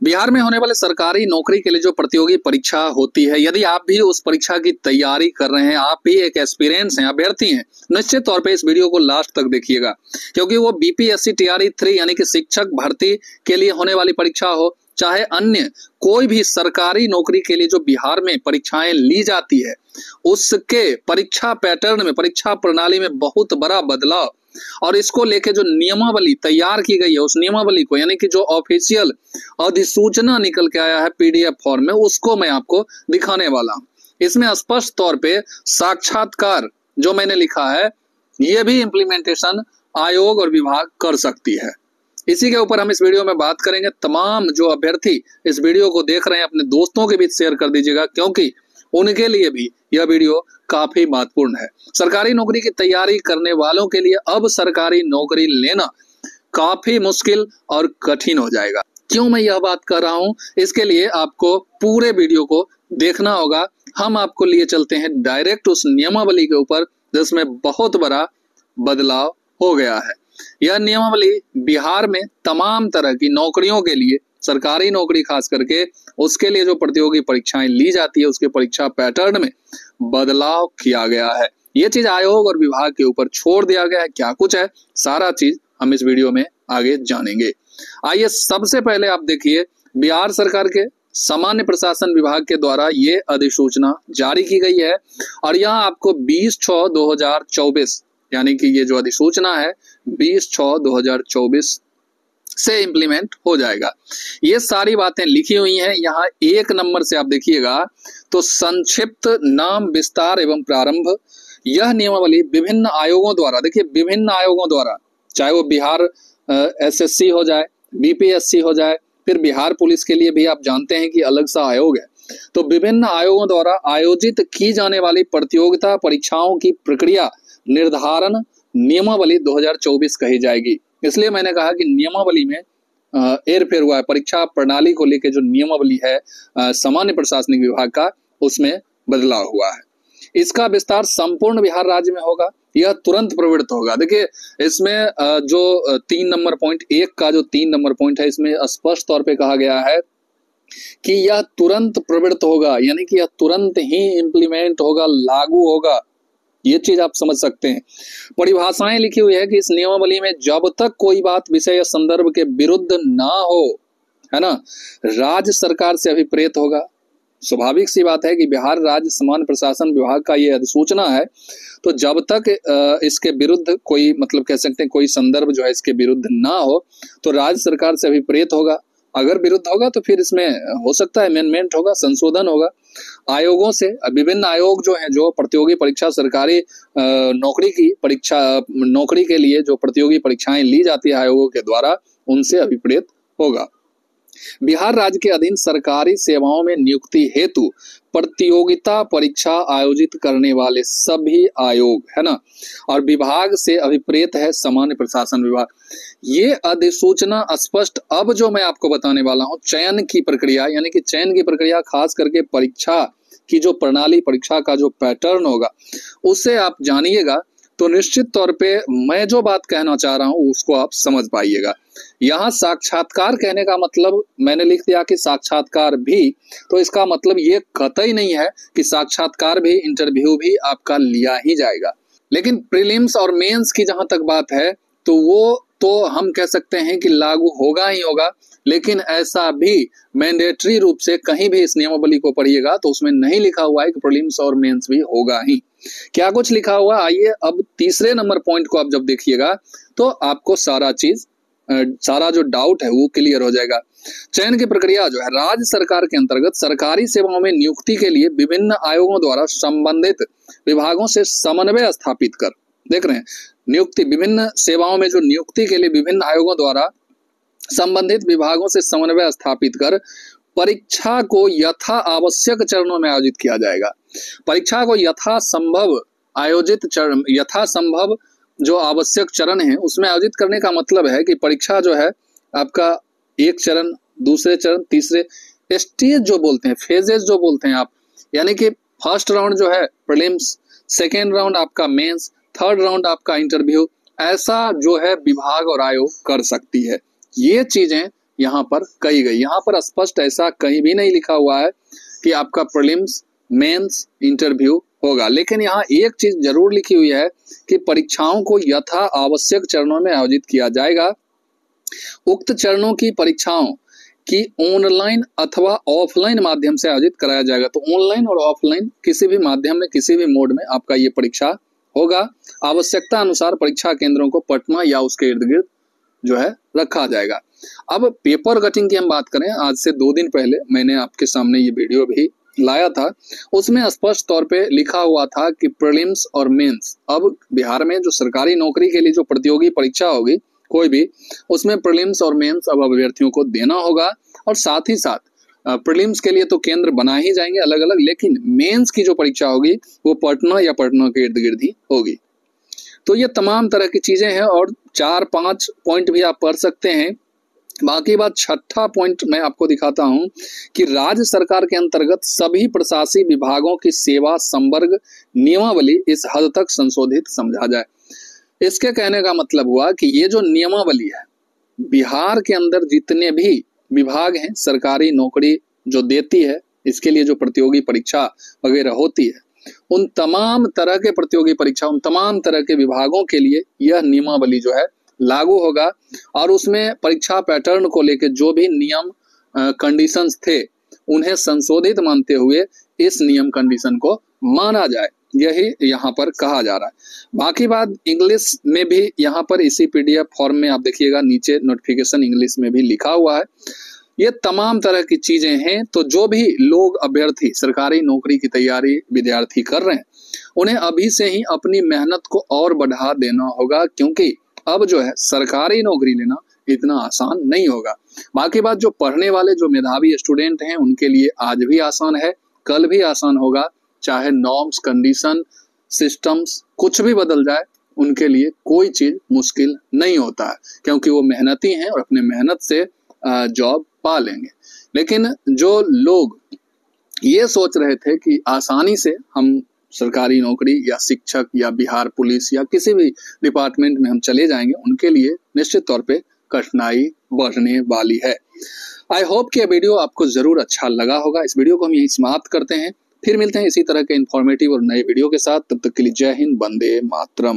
बिहार में होने वाले सरकारी नौकरी के लिए जो प्रतियोगी परीक्षा होती है, यदि आप भी उस परीक्षा की तैयारी कर रहे हैं, आप भी एक एक्सपीरियंस हैं, अभ्यर्थी हैं, निश्चित तौर पे इस वीडियो को लास्ट तक देखिएगा, क्योंकि वो बीपीएससी टीआरई 3 यानी कि शिक्षक भर्ती के लिए होने वाली परीक्षा हो, चाहे अन्य कोई भी सरकारी नौकरी के लिए जो बिहार में परीक्षाएं ली जाती है, उसके परीक्षा पैटर्न में, परीक्षा प्रणाली में बहुत बड़ा बदलाव और इसको लेके जो नियमावली तैयार की गई है, उस नियमावली को यानी कि जो ऑफिशियल अधिसूचना निकल के आया है पीडीएफ फॉर्म में, उसको मैं आपको दिखाने वाला हूं। इसमें स्पष्ट तौर पे साक्षात्कार जो मैंने लिखा है, यह भी इम्प्लीमेंटेशन आयोग और विभाग कर सकती है। इसी के ऊपर हम इस वीडियो में बात करेंगे। तमाम जो अभ्यर्थी इस वीडियो को देख रहे हैं, अपने दोस्तों के बीच शेयर कर दीजिएगा, क्योंकि उनके लिए भी यह वीडियो काफी महत्वपूर्ण है। सरकारी नौकरी की तैयारी करने वालों के लिए अब सरकारी नौकरी लेना काफी मुश्किल और कठिन हो जाएगा। क्यों मैं यह बात कर रहा हूं, इसके लिए आपको पूरे वीडियो को देखना होगा। हम आपको लिए चलते हैं डायरेक्ट उस नियमावली के ऊपर जिसमें बहुत बड़ा बदलाव हो गया है। यह नियमावली बिहार में तमाम तरह की नौकरियों के लिए, सरकारी नौकरी खास करके, उसके लिए जो प्रतियोगी परीक्षाएं ली जाती है, उसके परीक्षा पैटर्न में बदलाव किया गया है। ये चीज आयोग और विभाग के ऊपर छोड़ दिया गया है। क्या कुछ है, सारा चीज हम इस वीडियो में आगे जानेंगे। आइए सबसे पहले आप देखिए, बिहार सरकार के सामान्य प्रशासन विभाग के द्वारा ये अधिसूचना जारी की गई है और यहाँ आपको 20/6/2024 यानी कि ये जो अधिसूचना है 20/6/2024 से इंप्लीमेंट हो जाएगा। ये सारी बातें लिखी हुई हैं। यहाँ 1 नंबर से आप देखिएगा तो संक्षिप्त नाम विस्तार एवं प्रारंभ, यह नियमावली विभिन्न आयोगों द्वारा, देखिए विभिन्न आयोगों द्वारा, चाहे वो बिहार एसएससी हो जाए, बीपीएससी हो जाए, फिर बिहार पुलिस के लिए भी आप जानते हैं कि अलग सा आयोग है, तो विभिन्न आयोगों द्वारा आयोजित की जाने वाली प्रतियोगिता परीक्षाओं की प्रक्रिया निर्धारण नियमावली 2024 कही जाएगी। इसलिए मैंने कहा कि नियमावली में हेरफेर हुआ है। परीक्षा प्रणाली को लेकर जो नियमावली है सामान्य प्रशासनिक विभाग का, उसमें बदलाव हुआ है। इसका विस्तार संपूर्ण बिहार राज्य में होगा, यह तुरंत प्रवृत्त होगा। देखिए इसमें जो 3 नंबर पॉइंट 1 का जो 3 नंबर पॉइंट है, इसमें स्पष्ट तौर पे कहा गया है कि यह तुरंत प्रवृत्त होगा, यानी कि यह तुरंत ही इंप्लीमेंट होगा, लागू होगा। ये चीज आप समझ सकते हैं। परिभाषाएं लिखी हुई है कि इस नियमावली में जब तक कोई बात विषय या संदर्भ के विरुद्ध ना हो, है ना, राज्य सरकार से अभिप्रेत होगा। स्वाभाविक सी बात है कि बिहार राज्य सामान्य प्रशासन विभाग का ये अधिसूचना है, तो जब तक इसके विरुद्ध कोई, मतलब कह सकते हैं कोई संदर्भ जो है इसके विरुद्ध ना हो, तो राज्य सरकार से अभिप्रेत होगा। अगर विरुद्ध होगा तो फिर इसमें हो सकता है अमेंडमेंट होगा, संशोधन होगा। आयोगों से, विभिन्न आयोग जो हैं, जो प्रतियोगी परीक्षा, सरकारी नौकरी की परीक्षा, नौकरी के लिए जो प्रतियोगी परीक्षाएं ली जाती है आयोगों के द्वारा, उनसे अभिप्रेत होगा। बिहार राज्य के अधीन सरकारी सेवाओं में नियुक्ति हेतु प्रतियोगिता परीक्षा आयोजित करने वाले सभी आयोग, है ना, और विभाग से अभिप्रेत है सामान्य प्रशासन विभाग। ये अधिसूचना स्पष्ट, अब जो मैं आपको बताने वाला हूं, चयन की प्रक्रिया, यानी कि चयन की प्रक्रिया खास करके परीक्षा की जो प्रणाली, परीक्षा का जो पैटर्न होगा, उससे आप जानिएगा तो निश्चित तौर पे मैं जो बात कहना चाह रहा हूं उसको आप समझ पाइएगा। यहाँ साक्षात्कार कहने का मतलब मैंने लिख दिया कि साक्षात्कार भी, तो इसका मतलब ये कतई नहीं है कि साक्षात्कार भी, इंटरव्यू भी आपका लिया ही जाएगा। लेकिन प्रीलिम्स और मेंस की जहां तक बात है तो वो तो हम कह सकते हैं कि लागू होगा ही होगा, लेकिन ऐसा भी मैंडेटरी रूप से कहीं भी इस नियमावली को पढ़िएगा तो उसमें नहीं लिखा हुआ है कि प्रीलिम्स और मेंस भी होगा ही। क्या कुछ लिखा हुआ, आइए अब तीसरे नंबर पॉइंट को आप जब देखिएगा तो आपको सारा जो डाउट है वो क्लियर हो जाएगा। चयन की प्रक्रिया जो है, राज्य सरकार के अंतर्गत सरकारी सेवाओं में नियुक्ति के लिए विभिन्न आयोगों द्वारा संबंधित विभागों से समन्वय स्थापित कर, देख रहे हैं, नियुक्ति, विभिन्न सेवाओं में जो नियुक्ति के लिए विभिन्न आयोगों द्वारा संबंधित विभागों से समन्वय स्थापित कर परीक्षा को यथा आवश्यक चरणों में आयोजित किया जाएगा। परीक्षा को यथासंभव आयोजित चरण, यथासंभव जो आवश्यक चरण है उसमें आयोजित करने का मतलब है कि परीक्षा जो है आपका एक चरण, दूसरे चरण, तीसरे स्टेज जो बोलते हैं, फेजेस जो बोलते हैं आप, यानी कि फर्स्ट राउंड जो है प्रीलिम्स, सेकेंड राउंड आपका मेंस, थर्ड राउंड आपका इंटरव्यू, ऐसा जो है विभाग और आयोग कर सकती है। ये चीजें यहाँ पर कही गई। यहाँ पर स्पष्ट ऐसा कहीं भी नहीं लिखा हुआ है कि आपका प्रीलिम्स, मेंस, इंटरव्यू होगा, लेकिन यहाँ एक चीज जरूर लिखी हुई है कि परीक्षाओं को यथा आवश्यक चरणों में आयोजित किया जाएगा। उक्त चरणों की परीक्षाओं कि ऑनलाइन अथवा ऑफलाइन माध्यम से आयोजित कराया जाएगा। तो ऑनलाइन और ऑफलाइन किसी भी माध्यम में, किसी भी मोड में आपका ये परीक्षा होगा। आवश्यकता अनुसार परीक्षा केंद्रों को पटना या उसके इर्द गिर्द जो है रखा जाएगा। अब पेपर कटिंग की हम बात करें, आज से 2 दिन पहले मैंने आपके सामने ये वीडियो भी लाया था। उसमें स्पष्ट तौर पे लिखा हुआ था कि प्रीलिम्स और मेंस, अब बिहार में जो सरकारी नौकरी के लिए जो प्रतियोगी परीक्षा होगी कोई भी, उसमें प्रीलिम्स और मेंस अब अभ्यर्थियों को देना होगा। और साथ ही साथ प्रीलिम्स के लिए तो केंद्र बना ही जाएंगे अलग अलग, लेकिन मेंस की जो परीक्षा होगी वो पटना या पटना के इर्द गिर्द ही होगी। तो ये तमाम तरह की चीजें हैं और 4-5 पॉइंट भी आप पढ़ सकते हैं। बाकी बात, 6ठा पॉइंट मैं आपको दिखाता हूं कि राज्य सरकार के अंतर्गत सभी प्रशासनिक विभागों की सेवा संवर्ग नियमावली इस हद तक संशोधित समझा जाए। इसके कहने का मतलब हुआ कि ये जो नियमावली है, बिहार के अंदर जितने भी विभाग हैं, सरकारी नौकरी जो देती है, इसके लिए जो प्रतियोगी परीक्षा वगैरह होती है, उन तमाम तरह के प्रतियोगी परीक्षा, उन तमाम तरह के विभागों के लिए यह नियमावली जो है लागू होगा। और उसमें परीक्षा पैटर्न को लेकर जो भी नियम कंडीशंस थे उन्हें संशोधित मानते हुए इस नियम कंडीशन को माना जाए, यही यहाँ पर कहा जा रहा है। बाकी बात, इंग्लिश में भी यहाँ पर इसी पीडीएफ फॉर्म में आप देखिएगा, नीचे नोटिफिकेशन इंग्लिश में भी लिखा हुआ है। ये तमाम तरह की चीजें हैं। तो जो भी लोग अभ्यर्थी सरकारी नौकरी की तैयारी विद्यार्थी कर रहे हैं, उन्हें अभी से ही अपनी मेहनत को और बढ़ा देना होगा, क्योंकि अब जो है सरकारी नौकरी लेना इतना आसान नहीं होगा। बाकी बात, जो पढ़ने वाले जो मेधावी स्टूडेंट हैं उनके लिए आज भी आसान है, कल भी आसान होगा। चाहे नॉर्म्स, कंडीशन, सिस्टम्स कुछ भी बदल जाए, उनके लिए कोई चीज मुश्किल नहीं होता है, क्योंकि वो मेहनती हैं और अपने मेहनत से जॉब पा लेंगे। लेकिन जो लोग ये सोच रहे थे कि आसानी से हम सरकारी नौकरी या शिक्षक या बिहार पुलिस या किसी भी डिपार्टमेंट में हम चले जाएंगे, उनके लिए निश्चित तौर पे कठिनाई बढ़ने वाली है। आई होप कि यह वीडियो आपको जरूर अच्छा लगा होगा। इस वीडियो को हम यहीं समाप्त करते हैं, फिर मिलते हैं इसी तरह के इंफॉर्मेटिव और नए वीडियो के साथ। तब तक के लिए जय हिंद, वंदे मातरम।